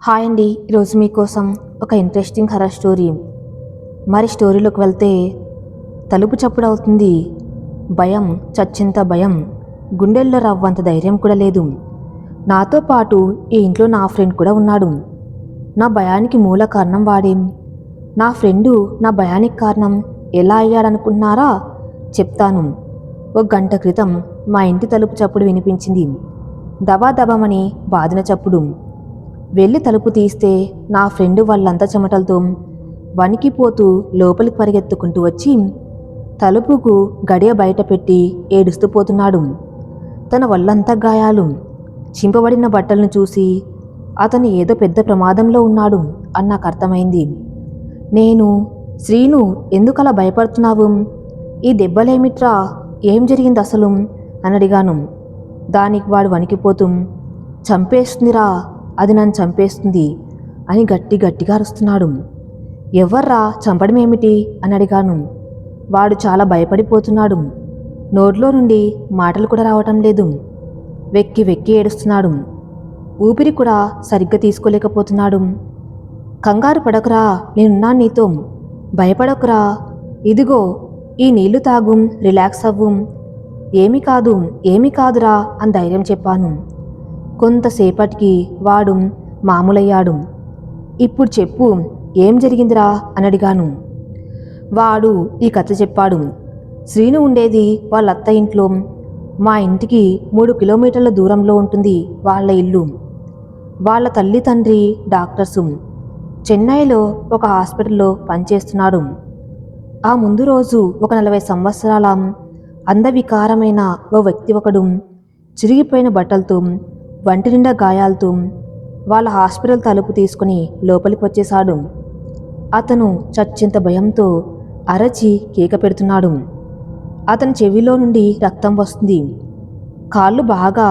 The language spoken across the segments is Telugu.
హాయ్ అండి, ఈరోజు మీకోసం ఒక ఇంట్రెస్టింగ్ హర్రర్ స్టోరీ. మరి స్టోరీలోకి వెళ్తే, తలుపు చప్పుడవుతుంది. భయం, చచ్చింత భయం. గుండెల్లో రవ్వంత ధైర్యం కూడా లేదు. నాతో పాటు ఈ ఇంట్లో నా ఫ్రెండ్ కూడా ఉన్నాడు. నా భయానికి మూల కారణం వాడేం. నా ఫ్రెండు నా భయానికి కారణం ఎలా అయ్యాడనుకుంటున్నారా? చెప్తాను. ఒక గంట క్రితం మా ఇంటి తలుపు చప్పుడు వినిపించింది. దబాదబమని బాదిన చప్పుడు. వెళ్ళి తలుపు తీస్తే నా ఫ్రెండ్ వాళ్ళంతా చెమటలతో వణికిపోతూ లోపలికి పరిగెత్తుకుంటూ వచ్చి తలుపుకు గడియ బయట పెట్టి ఏడుస్తూ పోతున్నాడు. తన వల్లంతా గాయాలు. చింపబడిన బట్టలను చూసి అతను ఏదో పెద్ద ప్రమాదంలో ఉన్నాడు అని నాకు అర్థమైంది. నేను, శ్రీను, ఎందుకలా భయపడుతున్నావు? ఈ దెబ్బలేమిట్రా? ఏం జరిగింది అసలు అని అడిగాను. దానికి వాడు వణికిపోతూ, చంపేస్తుందిరా, అది నన్ను చంపేస్తుంది అని గట్టిగా అరుస్తున్నాడు. ఎవర్రా, చంపడమేమిటి అని అడిగాను. వాడు చాలా భయపడిపోతున్నాడు. నోట్లో నుండి మాటలు కూడా రావటం లేదు. వెక్కి ఏడుస్తున్నాడు. ఊపిరి కూడా సరిగ్గా తీసుకోలేకపోతున్నాడు. కంగారు పడకురా, నేనున్నాను నీతో, భయపడకురా, ఇదిగో ఈ నీళ్లు తాగు, రిలాక్స్ అవ్వు, ఏమీ కాదురా అని ధైర్యం చెప్పాను. కొంతసేపటికి వాడు మామూలయ్యాడు. ఇప్పుడు చెప్పు, ఏం జరిగిందిరా అని అడిగాను. వాడు ఈ కథ చెప్పాడు. శ్రీను ఉండేది వాళ్ళ అత్త ఇంట్లో. మా ఇంటికి 3 కిలోమీటర్ల దూరంలో ఉంటుంది వాళ్ళ ఇల్లు. వాళ్ళ తల్లి తండ్రి డాక్టర్సు. చెన్నైలో ఒక హాస్పిటల్లో పనిచేస్తున్నాడు. ఆ ముందు రోజు ఒక 40 సంవత్సరాల అందవికారమైన ఓ వ్యక్తి ఒకడు చిరిగిపోయిన బట్టలతో, వంటి నిండా గాయాలతో వాళ్ళ హాస్పిటల్ తలుపు తీసుకుని లోపలికి వచ్చేశాడు. అతను చచ్చింత భయంతో అరచి కేక పెడుతున్నాడు. అతని చెవిలో నుండి రక్తం వస్తుంది. కాళ్ళు బాగా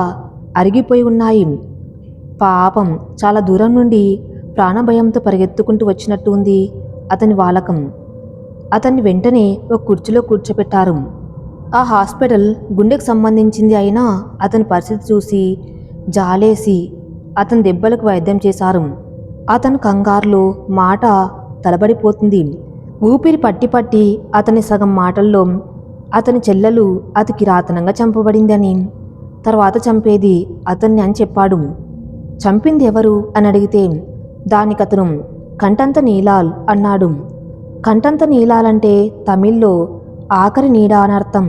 అరిగిపోయి ఉన్నాయి. పాపం, చాలా దూరం నుండి ప్రాణభయంతో పరిగెత్తుకుంటూ వచ్చినట్టు ఉంది అతని వాలకం. అతన్ని వెంటనే ఒక కుర్చీలో కూర్చోపెట్టారు. ఆ హాస్పిటల్ గుండెకు సంబంధించింది అయినా అతని పరిస్థితి చూసి జాలేసి అతని దెబ్బలకు వైద్యం చేశారు. అతను కంగారులో మాట తలబడిపోతుంది. ఊపిరి పట్టి అతని సగం మాటల్లో అతని చెల్లెలు అతి కిరాతనంగా చంపబడిందని, తర్వాత చంపేది అతన్ని అని చెప్పాడు. చంపింది ఎవరు అని అడిగితే దానికతను కంఠంత నీలాల్ అన్నాడు. కంఠంత నీలాలంటే తమిళ్లో ఆఖరి నీడ అనర్థం.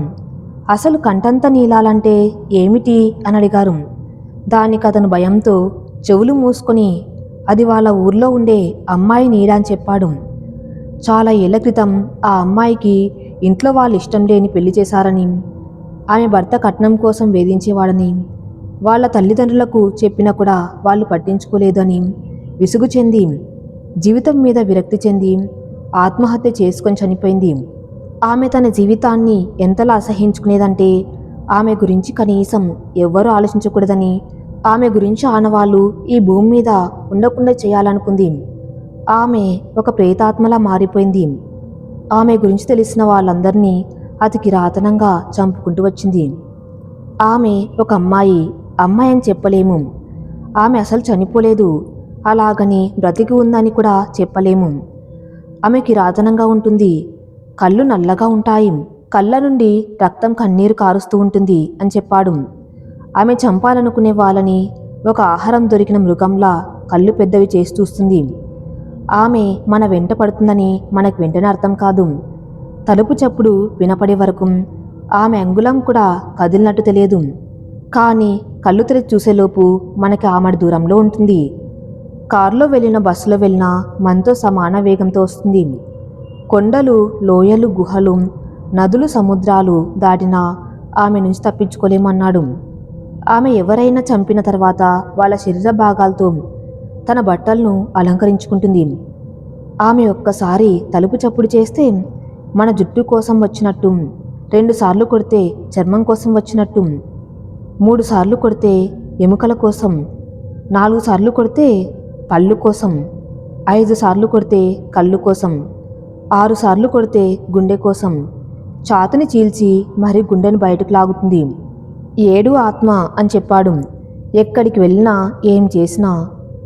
అసలు కంఠంత నీలాలంటే ఏమిటి అని అడిగారు. దానికి అతను భయంతో చెవులు మూసుకొని అది వాళ్ళ ఊర్లో ఉండే అమ్మాయి నీడ అని చెప్పాడు. చాలా ఏళ్ల క్రితం ఆ అమ్మాయికి ఇంట్లో వాళ్ళు ఇష్టం లేని పెళ్లి చేశారని, ఆమె భర్త కట్నం కోసం వేధించేవాడని, వాళ్ళ తల్లిదండ్రులకు చెప్పినా కూడా వాళ్ళు పట్టించుకోలేదని విసుగు చెంది, జీవితం మీద విరక్తి చెంది ఆత్మహత్య చేసుకొని చనిపోయింది. ఆమె తన జీవితాన్ని ఎంతలా అసహించుకునేదంటే ఆమె గురించి కనీసం ఎవ్వరూ ఆలోచించకూడదని, ఆమె గురించి ఆనవాళ్ళు ఈ భూమి మీద ఉండకుండా చేయాలనుకుంది. ఆమె ఒక ప్రేతాత్మలా మారిపోయింది. ఆమె గురించి తెలిసిన వాళ్ళందరినీ అతి కిరాతనంగా చంపుకుంటూ వచ్చింది. ఆమె ఒక అమ్మాయి అని చెప్పలేము. ఆమె అసలు చనిపోలేదు, అలాగని బ్రతికి ఉందని కూడా చెప్పలేము. ఆమె కిరాతనంగా ఉంటుంది. కళ్ళు నల్లగా ఉంటాయి. కళ్ళ నుండి రక్తం, కన్నీరు కారుస్తూ ఉంటుంది అని చెప్పాడు. ఆమె చంపాలనుకునే వాళ్ళని ఒక ఆహారం దొరికిన మృగంలా కళ్ళు పెద్దవి చేసి చూస్తుంది. ఆమె మన వెంట పడుతుందని మనకు వెంటనే అర్థం కాదు. తలుపు చప్పుడు వినపడే వరకు ఆమె అంగుళం కూడా కదిలినట్టు తెలియదు. కానీ కళ్ళు తెరిచి చూసేలోపు మనకి ఆమె దూరంలో ఉంటుంది. కారులో వెళ్ళినా బస్సులో వెళ్ళినా మనతో సమాన వేగంతో వస్తుంది. కొండలు, లోయలు, గుహలు, నదులు, సముద్రాలు దాటినా ఆమె నుంచి తప్పించుకోలేమన్నాడు. ఆమె ఎవరైనా చంపిన తర్వాత వాళ్ళ శరీర భాగాలతో తన బట్టలను అలంకరించుకుంటుంది. ఆమె ఒక్కసారి తలుపు చప్పుడు చేస్తే మన జుట్టు కోసం వచ్చినట్టు, 2 సార్లు కొడితే చర్మం కోసం వచ్చినట్టు, 3 సార్లు కొడితే ఎముకల కోసం, 4 సార్లు కొడితే పళ్ళు కోసం, 5 సార్లు కొడితే కళ్ళు కోసం, 6 సార్లు కొడితే గుండె కోసం, ఛాతిని చీల్చి మరి గుండెను బయటకు లాగుతుంది. 7 ఆత్మ అని చెప్పాడు. ఎక్కడికి వెళ్ళినా ఏం చేసినా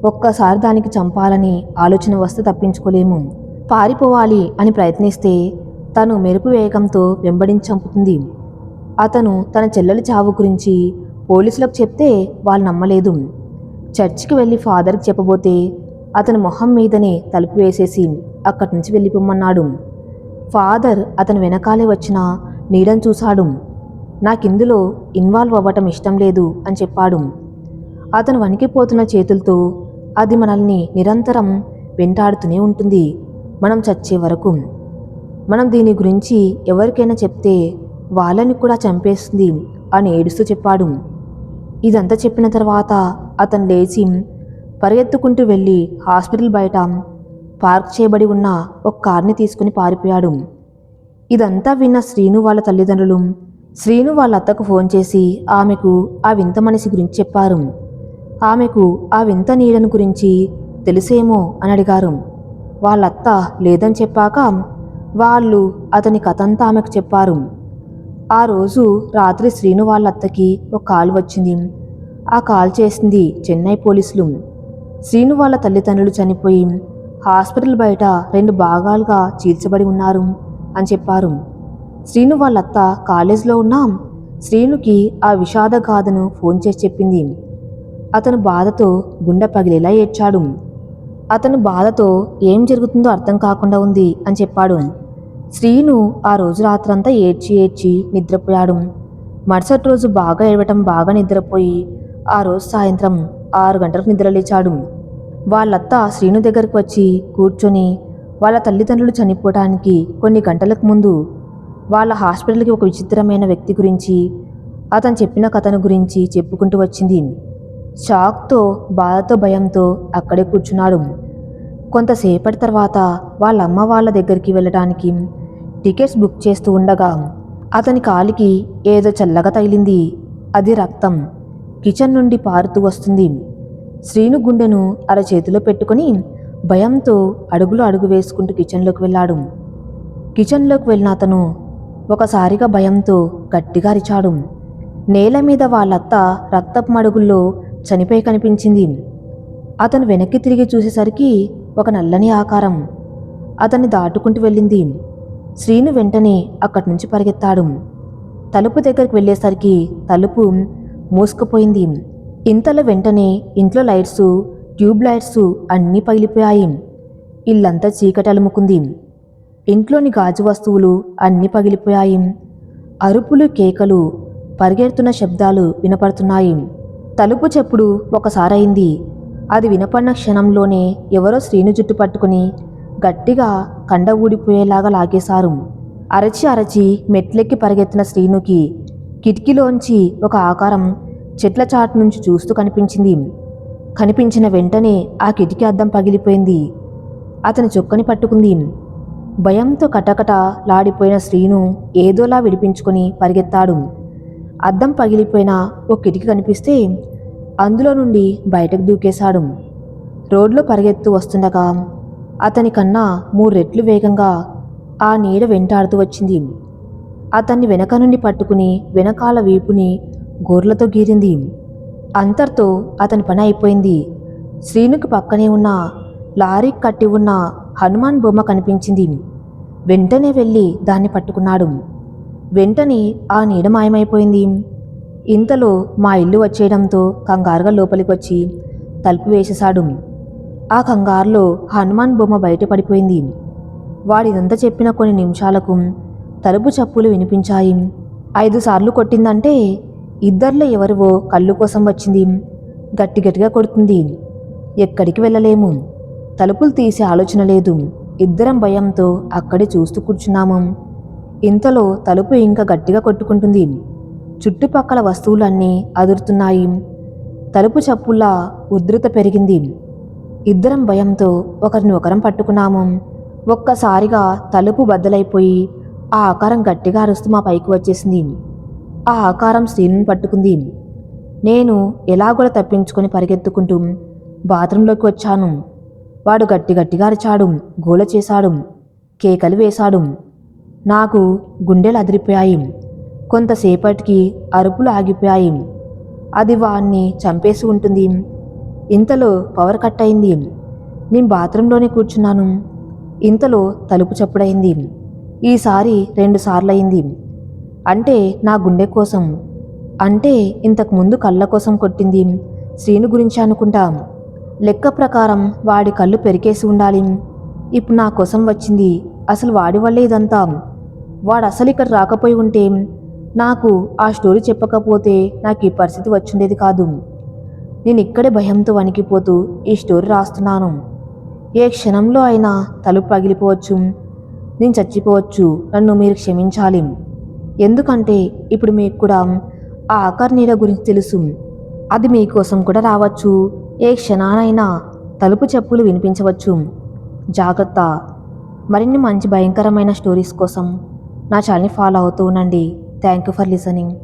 ఒక్కసారి దానికి చంపాలని ఆలోచన వస్తే తప్పించుకోలేము. పారిపోవాలి అని ప్రయత్నిస్తే తను మెరుపు వేగంతో వెంబడించి చంపుతుంది. అతను తన చెల్లెలి చావు గురించి పోలీసులకు చెప్తే వాళ్ళు నమ్మలేదు. చర్చికి వెళ్ళి ఫాదర్కి చెప్పబోతే అతని మొహం మీదనే తలుపు వేసేసి అక్కడి నుంచి వెళ్ళిపోమన్నాడు. ఫాదర్ అతని వెనకాలే వచ్చిన నీడను చూశాడు. నాకిందులో ఇన్వాల్వ్ అవ్వటం ఇష్టం లేదు అని చెప్పాడు. అతను వణికిపోతున్న చేతులతో, అది మనల్ని నిరంతరం వెంటాడుతూనే ఉంటుంది మనం చచ్చే వరకు. మనం దీని గురించి ఎవరికైనా చెప్తే వాళ్ళని కూడా చంపేస్తుంది అని ఏడుస్తూ చెప్పాడు. ఇదంతా చెప్పిన తర్వాత అతను లేచి పరిగెత్తుకుంటూ వెళ్ళి హాస్పిటల్ బయట పార్క్ చేయబడి ఉన్న ఒక కార్ని తీసుకుని పారిపోయాడు. ఇదంతా విన్న శ్రీను వాళ్ళ తల్లిదండ్రులు శ్రీను వాళ్ళ అత్తకు ఫోన్ చేసి ఆమెకు ఆ వింత మనిషి గురించి చెప్పారు. ఆమెకు ఆ వింత నీడను గురించి తెలిసేమో అని అడిగారు. వాళ్ళత్త లేదని చెప్పాక వాళ్ళు అతని కథంతా ఆమెకు చెప్పారు. ఆ రోజు రాత్రి శ్రీను వాళ్ళ అత్తకి ఒక కాల్ వచ్చింది. ఆ కాల్ చేసింది చెన్నై పోలీసులు. శ్రీను వాళ్ళ తల్లిదండ్రులు చనిపోయి హాస్పిటల్ బయట 2 భాగాలుగా చీల్చబడి ఉన్నారు అని చెప్పారు. శ్రీను వాళ్ళత్త కాలేజ్లో ఉన్న శ్రీనుకి ఆ విషాద గాథను ఫోన్ చేసి చెప్పింది. అతను బాధతో గుండె పగిలేలా ఏడ్చాడు. అతను బాధతో ఏం జరుగుతుందో అర్థం కాకుండా ఉంది అని చెప్పాడు. శ్రీను ఆ రోజు రాత్రంతా ఏడ్చి ఏడ్చి నిద్రపోయాడు. మరుసటి రోజు బాగా ఏడవటం, బాగా నిద్రపోయి ఆ రోజు సాయంత్రం 6 గంటలకు నిద్రలేచాడు. వాళ్ళత్త శ్రీను దగ్గరకు వచ్చి కూర్చొని వాళ్ళ తల్లిదండ్రులు చనిపోవటానికి కొన్ని గంటలకు ముందు వాళ్ళ హాస్పిటల్కి ఒక విచిత్రమైన వ్యక్తి గురించి, అతను చెప్పిన కథను గురించి చెప్పుకుంటూ వచ్చింది. షాక్తో, బాధతో, భయంతో అక్కడే కూర్చున్నాడు. కొంతసేపటి తర్వాత వాళ్ళ అమ్మ వాళ్ళ దగ్గరికి వెళ్ళడానికి టికెట్స్ బుక్ చేస్తూ ఉండగా అతని కాలికి ఏదో చల్లగా తగిలింది. అది రక్తం కిచెన్ నుండి పారుతూ వస్తుంది. శ్రీను గుండెను అరచేతిలో పెట్టుకుని భయంతో అడుగులు అడుగు వేసుకుంటూ కిచెన్లోకి వెళ్ళాడు. కిచెన్లోకి వెళ్ళిన అతను ఒకసారిగా భయంతో గట్టిగా అరిచాడు. నేల మీద వాళ్ళత్త రక్తపు మడుగుల్లో చనిపోయి కనిపించింది. అతను వెనక్కి తిరిగి చూసేసరికి ఒక నల్లని ఆకారం అతన్ని దాటుకుంటూ వెళ్ళింది. శ్రీను వెంటనే అక్కడి నుంచి పరిగెత్తాడు. తలుపు దగ్గరికి వెళ్ళేసరికి తలుపు మూసుకుపోయింది. ఇంతలో వెంటనే ఇంట్లో లైట్సు, ట్యూబ్ లైట్సు అన్నీ పగిలిపోయాయి. ఇల్లంతా చీకటి అలుముకుంది. ఇంట్లోని గాజు వస్తువులు అన్నీ పగిలిపోయాయి. అరుపులు, కేకలు, పరిగెడుతున్న శబ్దాలు వినపడుతున్నాయి. తలుపు చెప్పుడు ఒకసారైంది. అది వినపడిన క్షణంలోనే ఎవరో శ్రీను జుట్టు పట్టుకుని గట్టిగా కండ ఊడిపోయేలాగా లాగేశారు. అరచి అరచి మెట్లెక్కి పరిగెత్తిన శ్రీనుకి కిటికీలోంచి ఒక ఆకారం చెట్ల చాటు నుంచి చూస్తూ కనిపించిన వెంటనే ఆ కిటికీ అద్దం పగిలిపోయింది. అతని చొక్కని పట్టుకుంది. భయంతో కటకట లాడిపోయిన శ్రీను ఏదోలా విడిపించుకొని పరిగెత్తాడు. అద్దం పగిలిపోయిన ఓ కిటికీ కనిపిస్తే అందులో నుండి బయటకు దూకేశాడు. రోడ్లో పరిగెత్తు వస్తుండగా అతని కన్నా 3 రెట్లు వేగంగా ఆ నీడ వెంటాడుతూ వచ్చింది. అతన్ని వెనక నుండి పట్టుకుని వెనకాల వీపుని గోర్లతో గీరింది. అంతటితో అతని పని అయిపోయింది. శ్రీనుకి పక్కనే ఉన్న లారీకి కట్టి ఉన్న హనుమాన్ బొమ్మ కనిపించింది. వెంటనే వెళ్ళి దాన్ని పట్టుకున్నాడు. వెంటనే ఆ నీడ మాయమైపోయింది. ఇంతలో మా ఇల్లు వచ్చేయడంతో కంగారుగా లోపలికి వచ్చి తలుపు వేసేశాడు. ఆ కంగారులో హనుమాన్ బొమ్మ బయట పడిపోయింది. వాడిదంతా చెప్పిన కొన్ని నిమిషాలకు తలుపు చప్పులు వినిపించాయి. 5 సార్లు కొట్టిందంటే ఇద్దర్లో ఎవరివో కళ్ళు కోసం వచ్చింది. గట్టిగా కొడుతుంది. ఎక్కడికి వెళ్ళలేము. తలుపులు తీసే ఆలోచన లేదు. ఇద్దరం భయంతో అక్కడే చూస్తూ కూర్చున్నాము. ఇంతలో తలుపు ఇంకా గట్టిగా కొట్టుకుంటుంది. చుట్టుపక్కల వస్తువులన్నీ అదురుతున్నాయి. తలుపు చప్పుల ఉధృత పెరిగింది. ఇద్దరం భయంతో ఒకరిని ఒకరం పట్టుకున్నాము. ఒక్కసారిగా తలుపు బద్దలైపోయి ఆ ఆకారం గట్టిగా అరుస్తూ మా పైకి వచ్చేసింది. ఆ ఆకారం శ్రీనుని పట్టుకుంది. నేను ఎలాగోలా తప్పించుకొని పరిగెత్తుకుంటూ బాత్రూంలోకి వచ్చాను. వాడు గట్టిగా అరిచాడు, గోల చేశాడు, కేకలు వేశాడు. నాకు గుండెలు అదిరిపోయాయి. కొంతసేపటికి అరుపులు ఆగిపోయాయి. అది వాణ్ణి చంపేసి ఉంటుంది. ఇంతలో పవర్ కట్ అయింది. నేను బాత్రూంలోనే కూర్చున్నాను. ఇంతలో తలుపు చప్పుడైంది. ఈసారి 2 సార్లు అయింది. అంటే నా గుండె కోసం, అంటే ఇంతకుముందు కళ్ళ కోసం కొట్టింది శ్రీను గురించి అనుకుంటా. లెక్క ప్రకారం వాడి కళ్ళు పెరికేసి ఉండాలి. ఇప్పుడు నా కోసం వచ్చింది అసలు వాడి వల్లే ఇదంతా. వాడు అసలు ఇక్కడ రాకపోయి ఉంటే, నాకు ఆ స్టోరీ చెప్పకపోతే నాకు ఈ పరిస్థితి వచ్చుండేది కాదు. నేను ఇక్కడే భయంతో వణికిపోతూ ఈ స్టోరీ రాస్తున్నాను. ఏ క్షణంలో అయినా తలుపు పగిలిపోవచ్చు, నేను చచ్చిపోవచ్చు. నన్ను మీరు క్షమించాలి. ఎందుకంటే ఇప్పుడు మీకు కూడా ఆ ఆఖరి నీడ గురించి తెలుసు. అది మీకోసం కూడా రావచ్చు. ఏ క్షణానైనా తలుపు చెప్పులు వినిపించవచ్చు. జాగ్రత్త. మరిన్ని మంచి భయంకరమైన స్టోరీస్ కోసం నా ఛానల్ని ఫాలో అవుతూ ఉండండి. Thank you for listening.